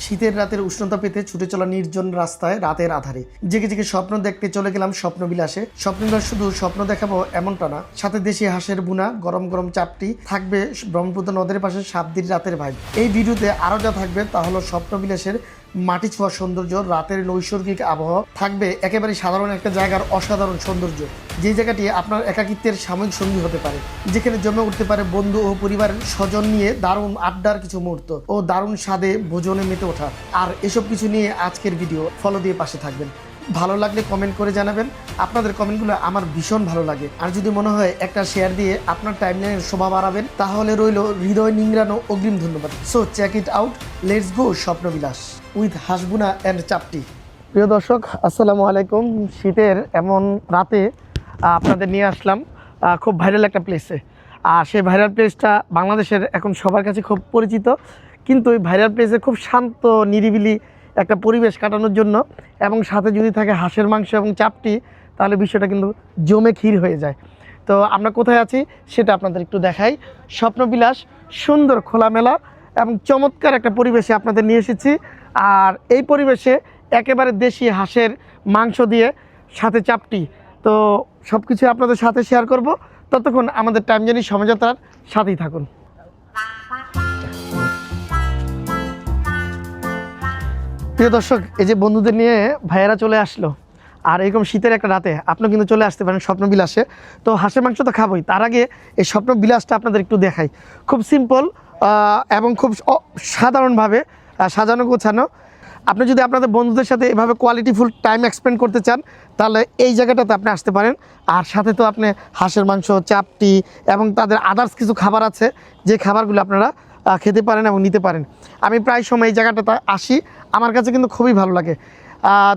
শীতের রাতের উষ্ণতা পেতে ছুটে চলা নির্জন রাস্তায় রাতের আধারে জেগে জেগে স্বপ্ন দেখতে চলে গেলাম স্বপ্নবিলাসে। স্বপ্নবিলাস শুধু স্বপ্ন দেখাবো এমনটা না, সাথে দেশি হাঁসের বুনা, গরম গরম চাপটি থাকবে, ব্রহ্মপুত্র নদের পাশে সাবদির রাতের ভাইব। এই ভিডিওতে আরও যা থাকবে তা হলো স্বপ্নবিলাসের মাটি ছোঁয়া সৌন্দর্য, রাতের নৈসর্গিক আবহাওয়া, থাকবে একেবারে সাধারণ একটা জায়গার অসাধারণ সৌন্দর্য, যে জায়গাটি আপনার একাকিত্বের সাময়িক সঙ্গী হতে পারে, যেখানে জমে উঠতে পারে বন্ধু ও পরিবারের স্বজন নিয়ে দারুণ আড্ডার কিছু মুহূর্ত ও দারুণ স্বাদে ভোজনে মেতে ওঠা। আর এসব কিছু নিয়ে আজকের ভিডিও, ফলো দিয়ে পাশে থাকবেন। ভালো লাগলে কমেন্ট করে জানাবেন, আপনাদের কমেন্টগুলো আমার ভীষণ ভালো লাগে। আর যদি মনে হয় একটা শেয়ার দিয়ে আপনার টাইমলাইনের শোভা বাড়াবেন, তাহলে রইল হৃদয় নিংড়ানো অগ্রিম ধন্যবাদ। So check it out, let's go স্বপ্নবিলাস উইথ হাঁসবুনা অ্যান্ড চাপটি। প্রিয় দর্শক, আসসালামু আলাইকুম। শীতের এমন রাতে আপনাদের নিয়ে আসলাম খুব ভাইরাল একটা প্লেসে। আর সেই ভাইরাল প্লেসটা বাংলাদেশের এখন সবার কাছে খুব পরিচিত, কিন্তু ওই ভাইরাল প্লেসে খুব শান্ত নিরিবিলি একটা পরিবেশ কাটানোর জন্য, এবং সাথে যদি থাকে হাঁসের মাংস এবং চাপটি, তাহলে বিষয়টা কিন্তু জমে ক্ষীর হয়ে যায়। তো আমরা কোথায় আছি সেটা আপনাদের একটু দেখাই। স্বপ্নবিলাস সুন্দর খোলামেলা এবং চমৎকার একটা পরিবেশে আপনাদের নিয়ে এসেছি। আর এই পরিবেশে একেবারে দেশি হাঁসের মাংস দিয়ে সাথে চাপটি, তো সব কিছু আপনাদের সাথে শেয়ার করব। ততক্ষণ আমাদের টাইম জার্নি সমঝোতার সাথেই থাকুন। প্রিয় দর্শক, এই যে বন্ধুদের নিয়ে ভাইয়েরা চলে আসলো, আর এরকম শীতের একটা রাতে আপনি কিন্তু চলে আসতে পারেন স্বপ্নবিলাসে। তো হাঁসের মাংস তো খাবোই, তার আগে এই স্বপ্নবিলাসটা আপনাদের একটু দেখাই। খুব সিম্পল এবং খুব সাধারণভাবে সাজানো গোছানো। আপনি যদি আপনাদের বন্ধুদের সাথে এভাবে কোয়ালিটিফুল টাইম এক্সপেন্ড করতে চান, তাহলে এই জায়গাটাতে আপনি আসতে পারেন। আর সাথে তো আপনি হাঁসের মাংস, চাপটি এবং তাদের আদার্স কিছু খাবার আছে, যে খাবারগুলো আপনারা খেতে পারেন এবং নিতে পারেন। আমি প্রায় সময় এই জায়গাটাতে আসি, আমার কাছে কিন্তু খুবই ভালো লাগে।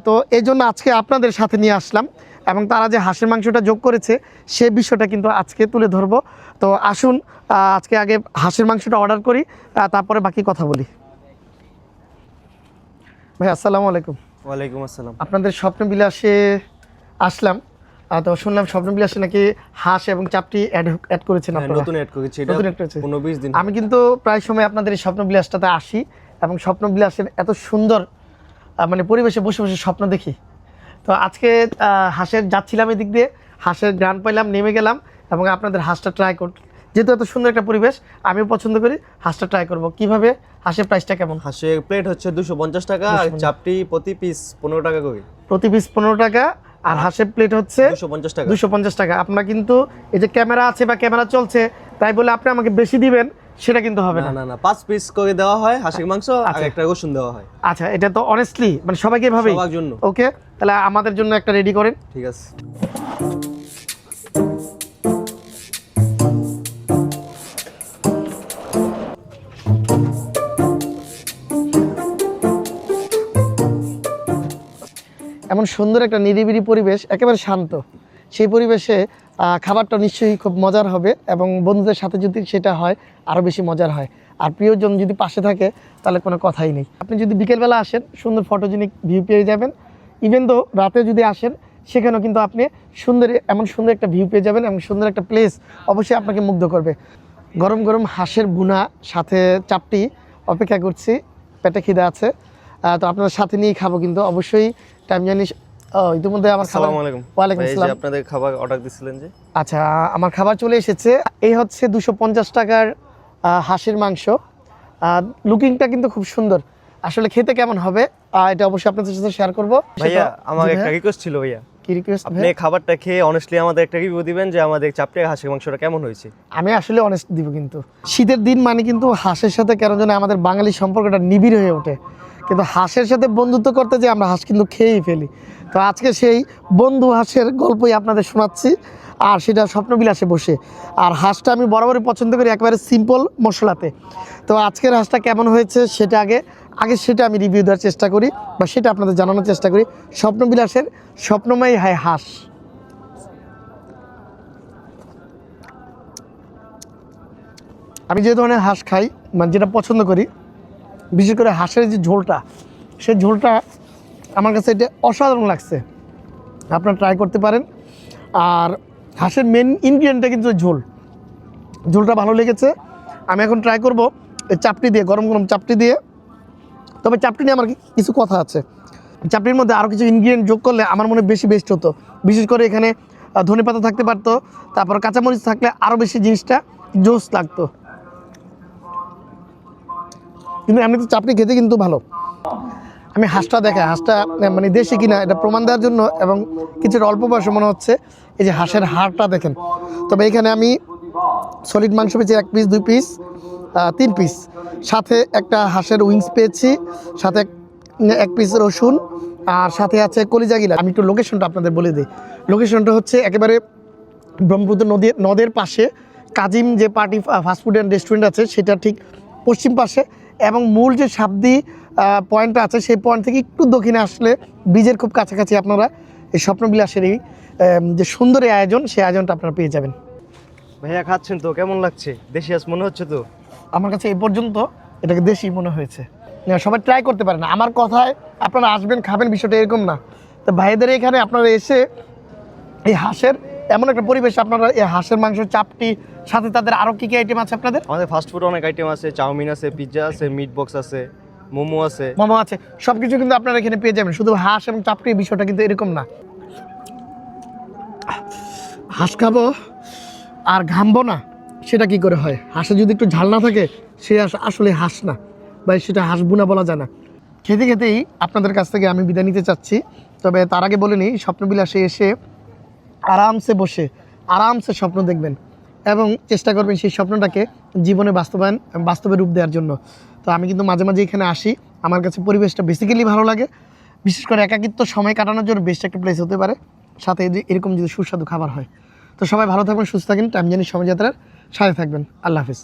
তো এই জন্য আজকে আপনাদের সাথে নিয়ে আসলাম, এবং তারা যে হাঁসের মাংসটা যোগ করেছে সে বিষয়টা কিন্তু আজকে তুলে ধরবো। তো আসুন আজকে আগে হাঁসের মাংসটা অর্ডার করি, তারপরে বাকি কথা বলি। ভাই আসসালামু আলাইকুম। ওয়ালাইকুম আসসালাম। আপনাদের স্বপ্নবিলাসে আসলাম, তো শুনলাম স্বপ্নবিলাসে নাকি হাঁস এবং চাপটি অ্যাড করেছেন আপনারা। নতুন অ্যাড করেছি, এটা নতুন অ্যাড করেছে 15-20 দিন। আমি কিন্তু প্রায় সময় আপনাদের এই স্বপ্নবিলাসটাতে আসি, এবং স্বপ্নবিলাসের এত সুন্দর মানে পরিবেশে বসে বসে স্বপ্ন দেখি। তো আজকে হাঁসের যাচ্ছিলাম এদিক দিয়ে, হাঁসের গ্রান পাইলাম, নেমে গেলাম, এবং আপনাদের হাঁসটা ট্রাই করতে, যেহেতু এত সুন্দর একটা পরিবেশ আমিও পছন্দ করি, হাঁসটা ট্রাই করব। কিভাবে, হাঁসের প্রাইসটা কেমন? হাঁসের প্লেট হচ্ছে 250 টাকা, আর চাপটি প্রতি পিস 15 টাকা করে। প্রতি পিস 15 টাকা, আর হাঁসের প্লেট হচ্ছে 250 টাকা। 250 টাকা। আপনারা কিন্তু এই যে ক্যামেরা আছে বা ক্যামেরা চলছে তাই বলে আপনি আমাকে বেশি দিবেন সেটা কিন্তু হবে না। না না, 5 পিস করে দেওয়া হয় হাঁসের মাংস, আর একটা রসুন দেওয়া হয়। আচ্ছা, এটা তো অনেস্টলি মানে সবাইকে ভাবে সবার জন্য। ওকে, তাহলে আমাদের জন্য একটা রেডি করেন। ঠিক আছে। এমন সুন্দর একটা নিরিবিলি পরিবেশ, একেবারে শান্ত, সেই পরিবেশে খাবারটা নিশ্চয়ই খুব মজার হবে, এবং বন্ধুদের সাথে যদি সেটা হয় আরও বেশি মজার হয়। আর প্রিয়জন যদি পাশে থাকে তাহলে কোনো কথাই নেই। আপনি যদি বিকেলবেলা আসেন সুন্দর ফটোজেনিক ভিউ পেয়ে যাবেন, ইভেন তো রাতে যদি আসেন সেখানেও কিন্তু আপনি সুন্দর, এমন সুন্দর একটা ভিউ পেয়ে যাবেন, এবং সুন্দর একটা প্লেস অবশ্যই আপনাকে মুগ্ধ করবে। গরম গরম হাঁসের ভুনা সাথে চাপটি অপেক্ষা করছি, পেটে খিদে আছে, তো আপনাদের সাথে নিয়েই খাবো কিন্তু অবশ্যই। টাইম জানি ইতিমধ্যে আমার খাবার। আসসালামু আলাইকুম। ওয়ালাইকুম এই যে আসসালাম। আপনাদের খাবার অর্ডার দিছিলেন যে। আচ্ছা, আমার খাবার চলে এসেছে। এই হচ্ছে 250 টাকার হাঁসের মাংস। লুকিংটা কিন্তু খুব সুন্দর, আসলে খেতে কেমন হবে এটা অবশ্যই আপনাদের সাথে শেয়ার করবো। ভাইয়া, আমার একটা রিকোয়েস্ট ছিল ভাইয়া। কি রিকোয়েস্ট? আপনি খাবারটা খেয়ে অনেস্টলি আমাদের একটা রিভিউ দিবেন যে আমাদের চাপটি হাঁসের মাংসটা কেমন হয়েছে। আমি আসলে অনেস্ট দিব, কিন্তু শীতের দিন মানে কিন্তু হাঁসের সাথে কেন যেন আমাদের বাঙালি সম্পর্কটা নিবিড় হয়ে ওঠে, কিন্তু হাঁসের সাথে বন্ধুত্ব করতে যে আমরা হাঁস কিন্তু খেয়েই ফেলি। তো আজকে সেই বন্ধু হাঁসের গল্পই আপনাদের শোনাচ্ছি, আর সেটা স্বপ্নবিলাসে বসে। আর হাঁসটা আমি বরাবরই পছন্দ করি একেবারে সিম্পল মশলাতে। তো আজকের হাঁসটা কেমন হয়েছে সেটা আগে সেটা আমি রিভিউ দেওয়ার চেষ্টা করি, বা সেটা আপনাদের জানানোর চেষ্টা করি। স্বপ্নবিলাসের স্বপ্নময় হয় হাঁস। আমি যে ধরনের হাঁস খাই, মানে যেটা পছন্দ করি, বিশেষ করে হাঁসের যে ঝোলটা, সেই ঝোলটা আমার কাছে এটা অসাধারণ লাগছে, আপনারা ট্রাই করতে পারেন। আর হাঁসের মেন ইনগ্রিডিয়েন্টটা কিন্তু ঝোলটা ভালো লেগেছে। আমি এখন ট্রাই করব এই চাপটি দিয়ে, গরম গরম চাপটি দিয়ে। তো তবে চাপটি নিয়ে আমার কিছু কথা আছে। চাপটির মধ্যে আরও কিছু ইনগ্রিডিয়েন্ট যোগ করলে আমার মনে বেশি বেস্ট হতো। বিশেষ করে এখানে ধনেপাতা থাকতে পারতো, তারপর কাঁচামরিচ থাকলে আরও বেশি জিনিসটা জোস লাগতো। কিন্তু এমনিতে চাপটি খেতে কিন্তু ভালো। আমি হাঁসটা দেখাই, হাঁসটা মানে দেশি কিনা এটা প্রমাণ দেওয়ার জন্য, এবং কিছুটা অল্প বয়সে মনে হচ্ছে। এই যে হাঁসের হাড়টা দেখেন। তবে এখানে আমি সলিড মাংস পেয়েছি 1 পিস, 2 পিস, 3 পিস, সাথে একটা হাঁসের উইংস পেয়েছি, সাথে 1 পিস রসুন, আর সাথে আছে কলিজা গিলা। আমি একটু লোকেশনটা আপনাদের বলে দিই। লোকেশনটা হচ্ছে একেবারে ব্রহ্মপুত্র নদের পাশে কাজিম যে পার্টি ফাস্টফুড অ্যান্ড রেস্টুরেন্ট আছে সেটা ঠিক পশ্চিম পাশে, এবং মূল যে সাবদি পয়েন্টটা আছে সেই পয়েন্ট থেকে একটু দক্ষিণে আসলে ব্রিজের খুব কাছাকাছি আপনারা এই স্বপ্নবিলাসের এই যে সুন্দর এই আয়োজন, সেই আয়োজনটা আপনারা পেয়ে যাবেন। ভাইয়া খাচ্ছেন তো কেমন লাগছে? দেশি হাঁস মনে হচ্ছে তো? আমার কাছে এই পর্যন্ত এটাকে দেশি মনে হয়েছে। সবাই ট্রাই করতে পারেন, আমার কথায় আপনারা আসবেন খাবেন বিষয়টা এরকম না। তো ভাইদের এখানে আপনারা এসে এই হাঁসের এমন একটা পরিবেশ, আপনারা এই হাঁসের মাংস চাপটি, সাথে তাদের আরও কী কী আইটেম আছে আপনাদের? আমাদের ফাস্ট ফুড অনেক আইটেম আছে, চাউমিন আছে, পিৎজা আছে, মিট বক্স আছে, মোমো আছে। মোমো আছে, সব কিছু কিন্তু আপনারা এখানে পেয়ে যাবেন। শুধু হাঁস এবং চাপটির বিষয়টা কিন্তু এরকম না। হাঁস খাবো আর ঘামবো না, সেটা কি করে হয়? হাঁসে যদি একটু ঝাল না থাকে সে আসলে হাঁস না, বা সেটা হাঁস বুনা বলা যায় না। খেতে খেতেই আপনাদের কাছ থেকে আমি বিদায় নিতে চাচ্ছি। তবে তার আগে বলে নিই, স্বপ্নবিলাসে এসে আরামসে বসে আরামসে স্বপ্ন দেখবেন, এবং চেষ্টা করবেন সেই স্বপ্নটাকে জীবনে বাস্তবে রূপ দেওয়ার জন্য। তো আমি কিন্তু মাঝে মাঝে এখানে আসি, আমার কাছে পরিবেশটা বেসিক্যালি ভালো লাগে। বিশেষ করে একাকিত্ব সময় কাটানোর জন্য বেস্ট একটা প্লেস হতে পারে, সাথে এরকম যদি সুস্বাদু খাবার হয়। তো সবাই ভালো থাকবেন, সুস্থ থাকেন, টাইম জানি সময় যাত্রার সাথে থাকবেন। আল্লাহ হাফিজ।